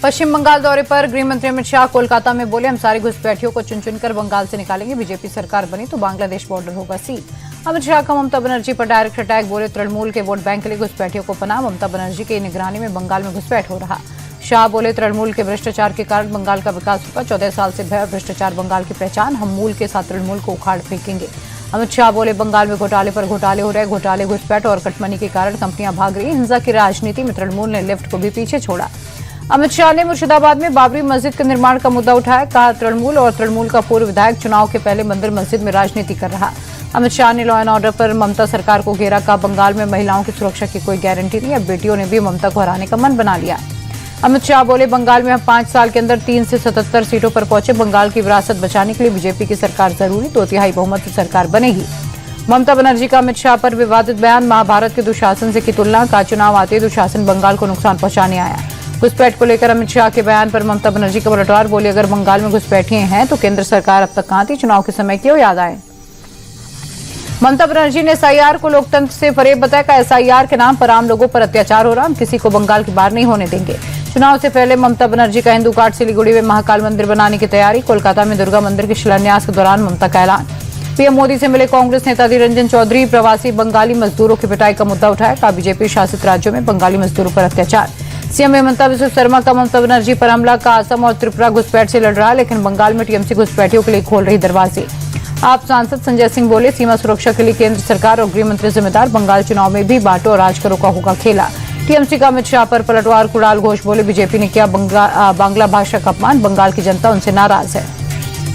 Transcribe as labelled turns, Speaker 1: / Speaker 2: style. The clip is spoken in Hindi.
Speaker 1: पश्चिम बंगाल दौरे पर गृह मंत्री अमित शाह कोलकाता में बोले, हम सारी घुसपैठियों को चुन चुनकर बंगाल से निकालेंगे। बीजेपी सरकार बनी तो बांग्लादेश बॉर्डर होगा सील। अमित शाह का ममता बनर्जी पर डायरेक्ट अटैक, बोले तृणमूल के वोट बैंक के लिए घुसपैठियों को पनाह। ममता बनर्जी की निगरानी में बंगाल में घुसपैठ हो रहा। शाह बोले, तृणमूल के भ्रष्टाचार के कारण बंगाल का विकास रुका। 14 साल से भय और भ्रष्टाचार बंगाल की पहचान, हम मूल के साथ तृणमूल को उखाड़ फेंकेंगे। अमित शाह बोले, बंगाल में घोटाले पर घोटाले हो रहे। घोटाले, घुसपैठ और कटमनी के कारण कंपनियां भाग रही। हिंसा की राजनीति में तृणमूल ने लिफ्ट को भी पीछे छोड़ा। अमित शाह ने मुर्शिदाबाद में बाबरी मस्जिद के निर्माण का मुद्दा उठाया। कहा, तृणमूल और तृणमूल का पूर्व विधायक चुनाव के पहले मंदिर मस्जिद में राजनीति कर रहा। अमित शाह ने लॉ एंड ऑर्डर पर ममता सरकार को घेरा। कहा, बंगाल में महिलाओं की सुरक्षा की कोई गारंटी नहीं। अब बेटियों ने भी ममता को हराने का मन बना लिया। अमित शाह बोले, बंगाल में हम 5 साल के अंदर 3 से 77 सीटों पर पहुंचे। बंगाल की विरासत बचाने के लिए बीजेपी की सरकार जरूरी, 2/3 बहुमत से सरकार बनेगी। ममता बनर्जी का अमित शाह पर विवादित बयान, महाभारत के दुशासन से की तुलना। का चुनाव आते दुशासन बंगाल को नुकसान पहुंचाने आया। घुसपैठ को लेकर अमित शाह के बयान पर ममता बनर्जी का पलटवार, बोली, अगर बंगाल में घुसपैठिए हैं तो केंद्र सरकार अब तक कहां थी, चुनाव के समय क्यों याद आए। ममता बनर्जी ने एसआईआर को लोकतंत्र से फरेब बताया। का एसआईआर के नाम पर आम लोगों पर अत्याचार हो रहा, हम किसी को बंगाल की बाहर नहीं होने देंगे। चुनाव से पहले ममता बनर्जी का हिंदू घाट सिलीगुड़ी में महाकाल मंदिर बनाने की तैयारी। कोलकाता में दुर्गा मंदिर के शिलान्यास के दौरान ममता का ऐलान। पीएम मोदी से मिले कांग्रेस नेता अधीर रंजन चौधरी। प्रवासी बंगाली मजदूरों की पिटाई का मुद्दा उठाया। का, बीजेपी शासित राज्यों में बंगाली मजदूरों पर अत्याचार। सीएम हेमंत बिस्वा शर्मा का ममता बनर्जी पर हमला। का, असम और त्रिपुरा घुसपैठ से लड़ रहा, लेकिन बंगाल में टीएमसी घुसपैठियों के लिए खोल रही दरवाजे। आप सांसद संजय सिंह बोले, सीमा सुरक्षा के लिए केंद्र सरकार और गृह मंत्री जिम्मेदार। बंगाल चुनाव में भी बांटो और राज करो का होगा खेला। टीएमसी का अमित शाह पर पलटवार। कुणाल घोष बोले, बीजेपी ने किया बांग्ला भाषा का अपमान, बंगाल की जनता उनसे नाराज है।